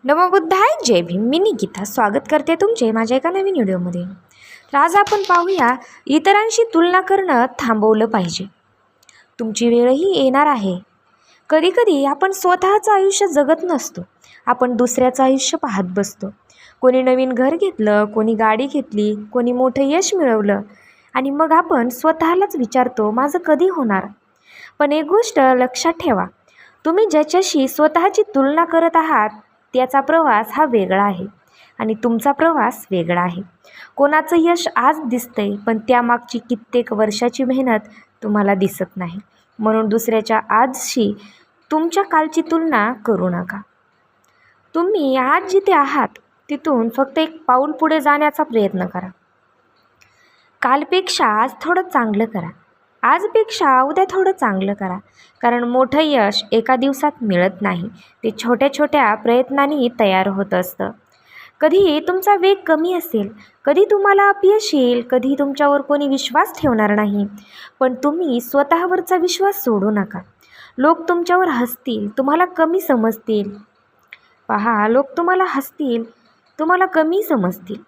नमो बुद्धाय, जय भीम. मी निकिता स्वागत करते तुमचे माझ्या एका नवीन व्हिडिओमध्ये. तर आज आपण पाहूया, इतरांशी तुलना करणं थांबवलं पाहिजे. तुमची वेळही येणार आहे. कधीकधी आपण स्वतःचं आयुष्य जगत नसतो, आपण दुसऱ्याचं आयुष्य पाहत बसतो. कोणी नवीन घर घेतलं, कोणी गाडी घेतली, कोणी मोठं यश मिळवलं आणि मग आपण स्वतःलाच विचारतो, माझं कधी होणार. पण एक गोष्ट लक्षात ठेवा, तुम्ही ज्याच्याशी स्वतःची तुलना करत आहात त्याचा प्रवास हा वेगळा आहे आणि तुमचा प्रवास वेगळा आहे. कोणाचं यश आज दिसतंय, पण त्यामागची कित्येक वर्षाची मेहनत तुम्हाला दिसत नाही. म्हणून दुसऱ्याच्या आजशी तुमच्या कालची तुलना करू नका. तुम्ही आज जिथे आहात तिथून फक्त एक पाऊल पुढे जाण्याचा प्रयत्न करा. कालपेक्षा आज थोडं चांगलं करा. आजपेक्षा उद्या थोडं चांगलं करा. कारण मोठं यश एका दिवसात मिळत नाही, ते छोट्या छोट्या प्रयत्नांनी तयार होत असतं. कधी तुमचा वेग कमी असेल, कधी तुम्हाला अपयश येईल, कधी तुमच्यावर कोणी विश्वास ठेवणार नाही, पण तुम्ही स्वतःवरचा विश्वास सोडू नका. लोक तुमच्यावर हसतील, तुम्हाला कमी समजतील. पहा, लोक तुम्हाला हसतील, तुम्हाला कमी समजतील,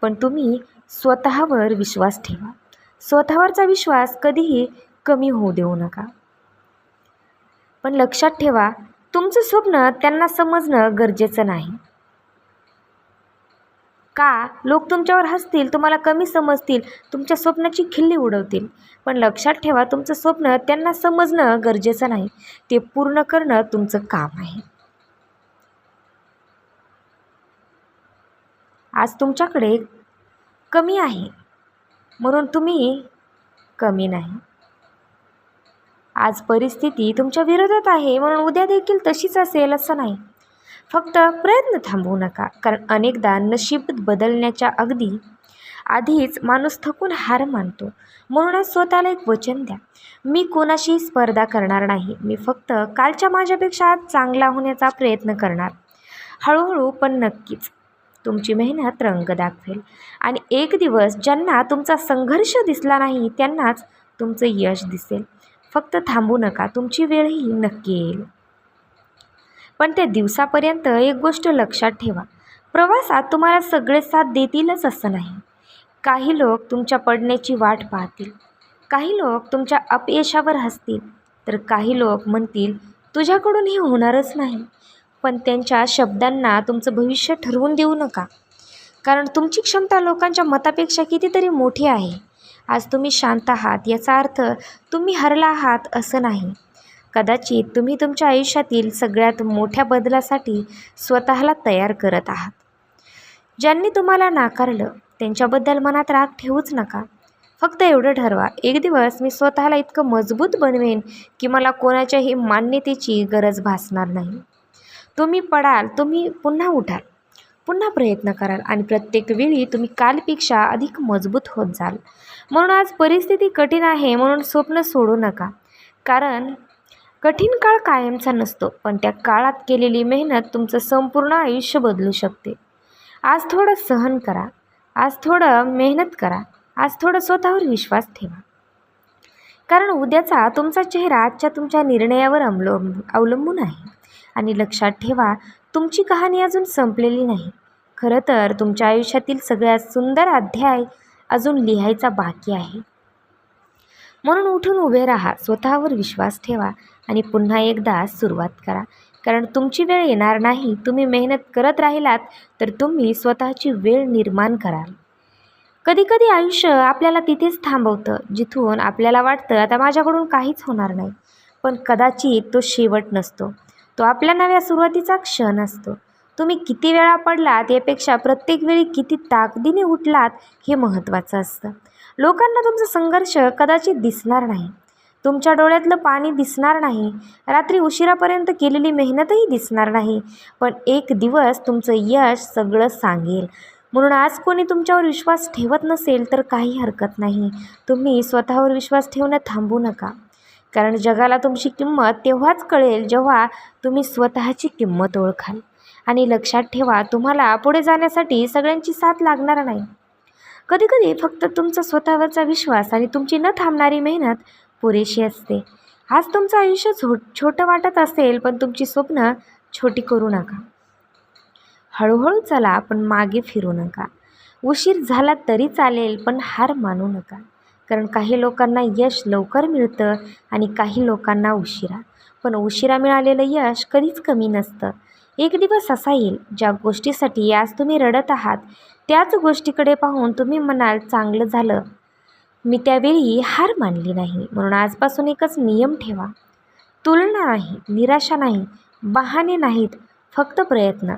पण तुम्ही स्वतःवर विश्वास ठेवा. स्वतःवरचा विश्वास कधीही कमी होऊ देऊ नका. पण लक्षात ठेवा, तुमचं स्वप्न त्यांना समजणं गरजेचं नाही. का? लोक तुमच्यावर हसतील, तुम्हाला कमी समजतील, तुमच्या स्वप्नाची खिल्ली उडवतील, पण लक्षात ठेवा, तुमचं स्वप्न त्यांना समजणं गरजेचं नाही. ते पूर्ण करणं तुमचं काम आहे. आज तुमच्याकडे कमी आहे म्हणून तुम्ही कमी नाही. आज परिस्थिती तुमच्या विरोधात आहे म्हणून उद्या देखील तशीच असेल असं नाही. फक्त प्रयत्न थांबवू नका, कारण अनेकदा नशीब बदलण्याच्या अगदी आधीच माणूस थकून हार मानतो. म्हणूनच स्वतःला एक वचन द्या, मी कोणाशी स्पर्धा करणार नाही. मी फक्त कालच्या माझ्यापेक्षा आज चांगला होण्याचा प्रयत्न करणार. हळूहळू पण नक्कीच तुमची मेहनत रंग दाखवेल आणि एक दिवस ज्यांना तुमचा संघर्ष दिसला नाही त्यांनाच तुमचं यश दिसेल. फक्त थांबू नका, तुमची वेळही नक्की येईल. पण त्या दिवसापर्यंत एक गोष्ट लक्षात ठेवा, प्रवासात तुम्हाला सगळे साथ देतीलच असं नाही. काही लोक तुमच्या पडण्याची वाट पाहतील, काही लोक तुमच्या अपयशावर हसतील, तर काही लोक म्हणतील तुझ्याकडून हे होणारच नाही. पण त्यांच्या शब्दांना तुमचं भविष्य ठरवून देऊ नका, कारण तुमची क्षमता लोकांच्या मतापेक्षा कितीतरी मोठी आहे. आज तुम्ही शांत आहात याचा अर्थ तुम्ही हरला आहात असं नाही. कदाचित तुम्ही तुमच्या आयुष्यातील सगळ्यात मोठ्या बदलासाठी स्वतःला तयार करत आहात. ज्यांनी तुम्हाला नाकारलं त्यांच्याबद्दल मनात राग ठेवूच नका. फक्त एवढं ठरवा, एक दिवस मी स्वतःला इतकं मजबूत बनवेन की मला कोणाच्याही मान्यतेची गरज भासणार नाही. तुम्ही पडाल, तुम्ही पुन्हा उठाल, पुन्हा प्रयत्न कराल आणि प्रत्येक वेळी तुम्ही कालपेक्षा अधिक मजबूत होत जाल. म्हणून आज परिस्थिती कठीण आहे म्हणून स्वप्न सोडू नका, कारण कठीण काळ कायमचा नसतो, पण त्या काळात केलेली मेहनत तुमचं संपूर्ण आयुष्य बदलू शकते. आज थोडं सहन करा, आज थोडं मेहनत करा, आज थोडं स्वतःवर विश्वास ठेवा, कारण उद्याचा तुमचा चेहरा आजच्या तुमच्या निर्णयावर अवलंबून आहे. आणि लक्षात ठेवा, तुमची कहाणी अजून संपलेली नाही. खरं तर तुमच्या आयुष्यातील सगळ्यात सुंदर अध्याय अजून लिहायचा बाकी आहे. म्हणून उठून उभे राहा, स्वतःवर विश्वास ठेवा आणि पुन्हा एकदा सुरुवात करा, कारण तुमची वेळ येणार नाही. तुम्ही मेहनत करत राहिलात तर तुम्ही स्वतःची वेळ निर्माण कराल. कधीकधी आयुष्य आपल्याला तिथेच थांबवतं जिथून आपल्याला वाटतं आता माझ्याकडून काहीच होणार नाही, पण कदाचित तो शेवट नसतो, तो आपल्या नव्या सुरुवातीचा क्षण असतो. तुम्ही किती वेळा पडलात यापेक्षा प्रत्येक वेळी किती ताकदीने उठलात हे महत्त्वाचं असतं. लोकांना तुमचा संघर्ष कदाचित दिसणार नाही, तुमच्या डोळ्यातलं पाणी दिसणार नाही, रात्री उशिरापर्यंत केलेली मेहनतही दिसणार नाही, पण एक दिवस तुमचं यश सगळं सांगेल. म्हणून आज कोणी तुमच्यावर विश्वास ठेवत नसेल तर काही हरकत नाही. तुम्ही स्वतःवर विश्वास ठेवणं थांबू नका, कारण जगाला तुमची किंमत तेव्हाच कळेल जेव्हा तुम्ही स्वतःची किंमत ओळखाल. आणि लक्षात ठेवा, तुम्हाला पुढे जाण्यासाठी सगळ्यांची साथ लागणार नाही. कधीकधी फक्त तुमचा स्वतःवरचा विश्वास आणि तुमची न थांबणारी मेहनत पुरेशी असते. आज तुमचं आयुष्य छोटं वाटत असेल, पण तुमची स्वप्न छोटी करू नका. हळूहळू चला, पण मागे फिरू नका. उशीर झाला तरी चालेल, पण हार मानू नका. कारण काही लोकांना यश लवकर मिळतं आणि काही लोकांना उशिरा. पण उशिरा मिळालेलं यश कधीच कमी नसतं. एक दिवस असा येईल, ज्या गोष्टीसाठी आज तुम्ही रडत आहात त्याच गोष्टीकडे पाहून तुम्ही म्हणाल, चांगलं झालं मी त्यावेळी हार मानली नाही. म्हणून आजपासून एकच नियम ठेवा. तुलना नाही, निराशा नाही, बहाणे नाहीत, फक्त प्रयत्न.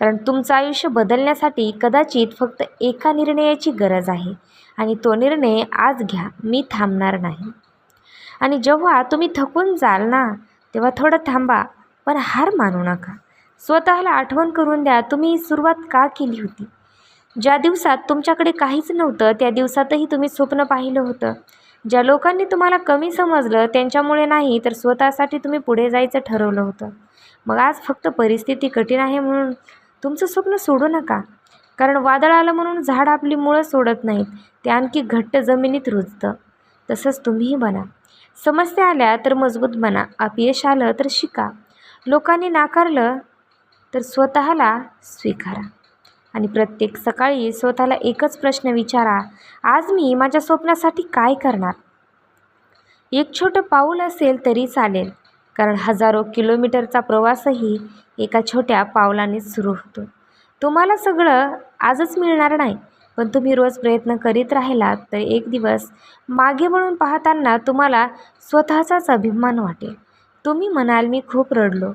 कारण तुमचं आयुष्य बदलण्यासाठी कदाचित फक्त एका निर्णयाची गरज आहे आणि तो निर्णय आज घ्या, मी थांबणार नाही. आणि जेव्हा तुम्ही थकून जाल ना, तेव्हा थोडं थांबा, पण हार मानू नका. स्वतःला आठवण करून द्या, तुम्ही सुरुवात का केली होती. ज्या दिवसात तुमच्याकडे काहीच नव्हतं त्या दिवसातही तुम्ही स्वप्न पाहिलं होतं. ज्या लोकांनी तुम्हाला कमी समजलं त्यांच्यामुळे नाही, तर स्वतःसाठी तुम्ही पुढे जायचं ठरवलं होतं. मग आज फक्त परिस्थिती कठीण आहे म्हणून तुमचं स्वप्न सोडू नका. कारण वादळ आलं म्हणून झाड आपली मुळं सोडत नाहीत, ते आणखी घट्ट जमिनीत रुजतं. तसंच तुम्हीही बना. समस्या आल्या तर मजबूत बना, अपयश आलं तर शिका, लोकांनी नाकारलं तर स्वतःला स्वीकारा. आणि प्रत्येक सकाळी स्वतःला एकच प्रश्न विचारा, आज मी माझ्या स्वप्नासाठी काय करणार. एक छोटं पाऊल असेल तरी चालेल, कारण हजारो किलोमीटरचा प्रवासही एका छोट्या पावलानेच सुरू होतो. तुम्हाला सगळं आजच मिळणार नाही, पण तुम्ही रोज प्रयत्न करीत राहिलात तर एक दिवस मागे वळून पाहताना तुम्हाला स्वतःचाच अभिमान वाटेल. तुम्ही म्हणाल, मी खूप रडलो,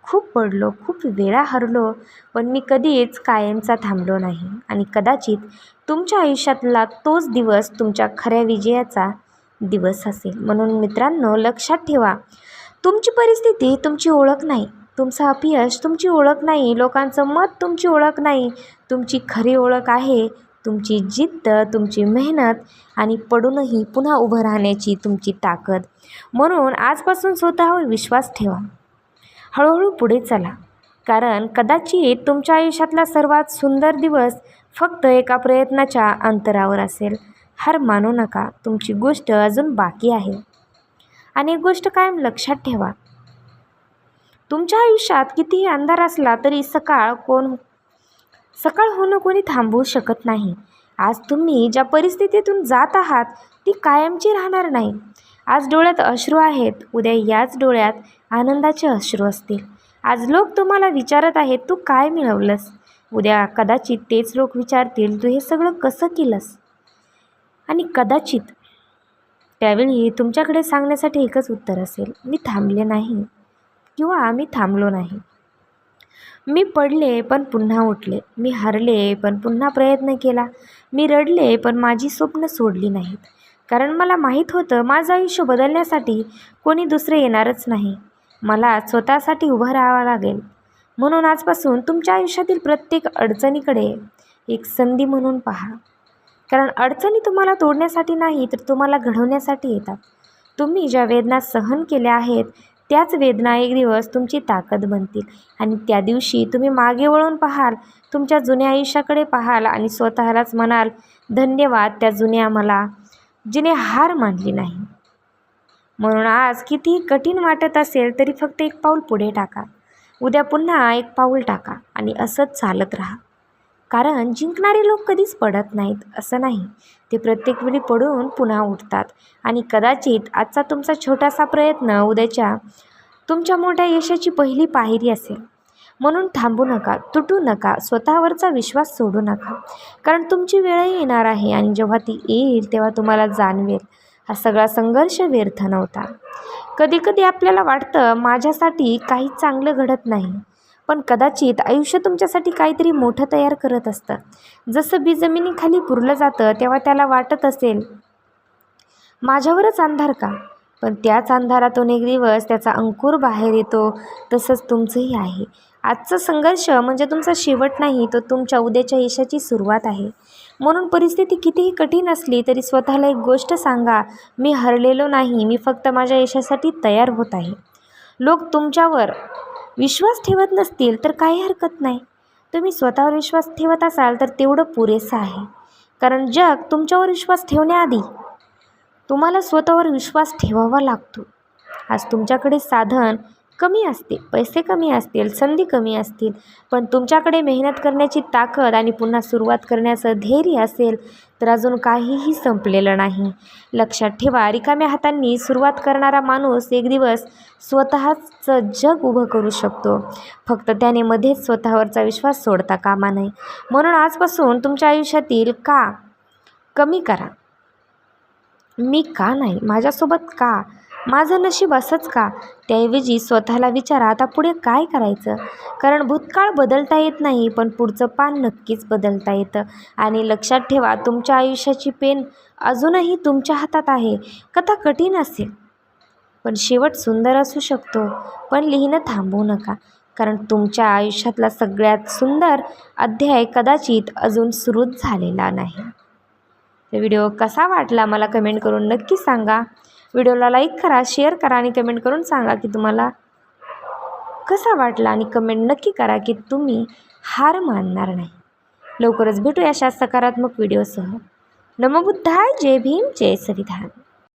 खूप पडलो, खूप वेळा हरलो, पण मी कधीच कायमचा थांबलो नाही. आणि कदाचित तुमच्या आयुष्यातला तोच दिवस तुमच्या खऱ्या विजयाचा दिवस असेल. म्हणून मित्रांनो, लक्षात ठेवा, तुमची परिस्थिती तुमची ओळख नाही, तुमचं अपयश तुमची ओळख नाही, लोकांचं मत तुमची ओळख नाही. तुमची खरी ओळख आहे तुमची जिद्द, तुमची मेहनत आणि पडूनही पुन्हा उभं राहण्याची तुमची ताकद. म्हणून आजपासून स्वतःवर विश्वास ठेवा. हळूहळू पुढे चला, कारण कदाचित तुमच्या आयुष्यातला सर्वात सुंदर दिवस फक्त एका प्रयत्नाच्या अंतरावर असेल. हार मानू नका, तुमची गोष्ट अजून बाकी आहे. आणि एक गोष्ट कायम लक्षात ठेवा, तुमच्या आयुष्यात कितीही अंधार असला तरी सकाळ होणं कोणी थांबवू शकत नाही. आज तुम्ही ज्या परिस्थितीतून जात आहात ती कायमची राहणार नाही. आज डोळ्यात अश्रू आहेत, उद्या याच डोळ्यात आनंदाचे अश्रू असतील. आज लोक तुम्हाला विचारत आहेत, तू काय मिळवलंस. उद्या कदाचित तेच लोक विचारतील, तू हे सगळं कसं केलंस. आणि कदाचित त्यावेळी तुमच्याकडे सांगण्यासाठी एकच उत्तर असेल, मी थांबले नाही किंवा आम्ही थांबलो नाही. मी पडले पण पुन्हा उठले, मी हरले पण पुन्हा प्रयत्न केला, मी रडले पण माझी स्वप्न सोडली नाहीत. कारण मला माहीत होतं, माझं आयुष्य बदलण्यासाठी कोणी दुसरे येणारच नाही, मला स्वतःसाठी उभं राहावं लागेल. म्हणून आजपासून तुमच्या आयुष्यातील प्रत्येक अडचणीकडे एक संधी म्हणून पहा. कारण अडचणी तुम्हाला तोडण्यासाठी नाही, तर तुम्हाला घडवण्यासाठी येतात. तुम्ही ज्या वेदना सहन केल्या आहेत त्याच वेदना एक दिवस तुमची ताकद बनतील. आणि त्या दिवशी तुम्ही मागे वळून पाहाल, तुमच्या जुन्या आयुष्याकडे पाहाल आणि स्वतःलाच म्हणाल, धन्यवाद त्या जुन्या मला, जिने हार मानली नाही. म्हणून आज कितीही कठीण वाटत असेल तरी फक्त एक पाऊल पुढे टाका, उद्या पुन्हा एक पाऊल टाका आणि असंच चालत राहा. कारण जिंकणारे लोक कधीच पडत नाहीत, असं नाही, ते प्रत्येक वेळी पडून पुन्हा उठतात. आणि कदाचित आजचा तुमचा छोटासा प्रयत्न उद्याच्या तुमच्या मोठ्या यशाची पहिली पायरी असेल. म्हणून थांबू नका, तुटू नका, स्वतःवरचा विश्वास सोडू नका. कारण तुमची वेळही येणार आहे आणि जेव्हा ती येईल तेव्हा तुम्हाला जाणवेल, हा सगळा संघर्ष व्यर्थ नव्हता. कधीकधी आपल्याला वाटतं, माझ्यासाठी काही चांगलं घडत नाही, पण कदाचित आयुष्य तुमच्यासाठी काहीतरी मोठं तयार करत असतं. जसं बी जमिनीखाली पुरलं जातं तेव्हा त्याला वाटत असेल, माझ्यावरच अंधार का, पण त्याच अंधारातून एक दिवस त्याचा अंकुर बाहेर येतो. तसंच तुमचंही आहे. आजचा संघर्ष म्हणजे तुमचा शेवट नाही, तो तुमच्या उद्याच्या यशाची सुरुवात आहे. म्हणून परिस्थिती कितीही कठीण असली तरी स्वतःला एक गोष्ट सांगा, मी हरलेलो नाही, मी फक्त माझ्या यशासाठी तयार होत आहे. लोक तुमच्यावर विश्वास ठेवत नसतील तर काही हरकत नाही, तुम्ही स्वतःवर विश्वास ठेवत असाल तर तेवढं पुरेसं आहे. कारण जग तुमच्यावर विश्वास ठेवण्याआधी तुम्हाला स्वतःवर विश्वास ठेवावा लागतो. आज तुमच्याकडे साधन कमी असते, पैसे कमी असतील, संधी कमी असतील, पण तुमच्याकडे मेहनत करण्याची ताकद आणि पुन्हा सुरुवात करण्याचं धैर्य असेल तर अजून काहीही संपलेलं नाही. लक्षात ठेवा, रिकाम्या हातांनी सुरुवात करणारा माणूस एक दिवस स्वतःचं जग उभं करू शकतो. फक्त त्याने मध्येच स्वतःवरचा विश्वास सोडता कामा नये. म्हणून आजपासून तुमच्या आयुष्यातील का कमी करा. मी का नाही, माझ्यासोबत का, माझं नशीब असंच का, त्याऐवजी स्वतःला विचारा आता पुढे काय करायचं. कारण भूतकाळ बदलता येत नाही, पण पुढचं पान नक्कीच बदलता येतं. आणि लक्षात ठेवा, तुमच्या आयुष्याची पेन अजूनही तुमच्या हातात आहे. कथा कठीण असेल पण शेवट सुंदर असू शकतो. पण लिहिणं थांबवू नका, कारण तुमच्या आयुष्यातला सगळ्यात सुंदर अध्याय कदाचित अजून सुरूच झालेला नाही. तर व्हिडिओ कसा वाटला मला कमेंट करून नक्की सांगा. व्हिडिओला लाईक करा, शेअर करा आणि कमेंट करून सांगा की तुम्हाला कसा वाटला. आणि कमेंट नक्की करा की तुम्ही हार मानणार नाही. लवकरच भेटू अशा सकारात्मक व्हिडिओसह. नमो बुद्धाय. जय भीम, जय संविधान.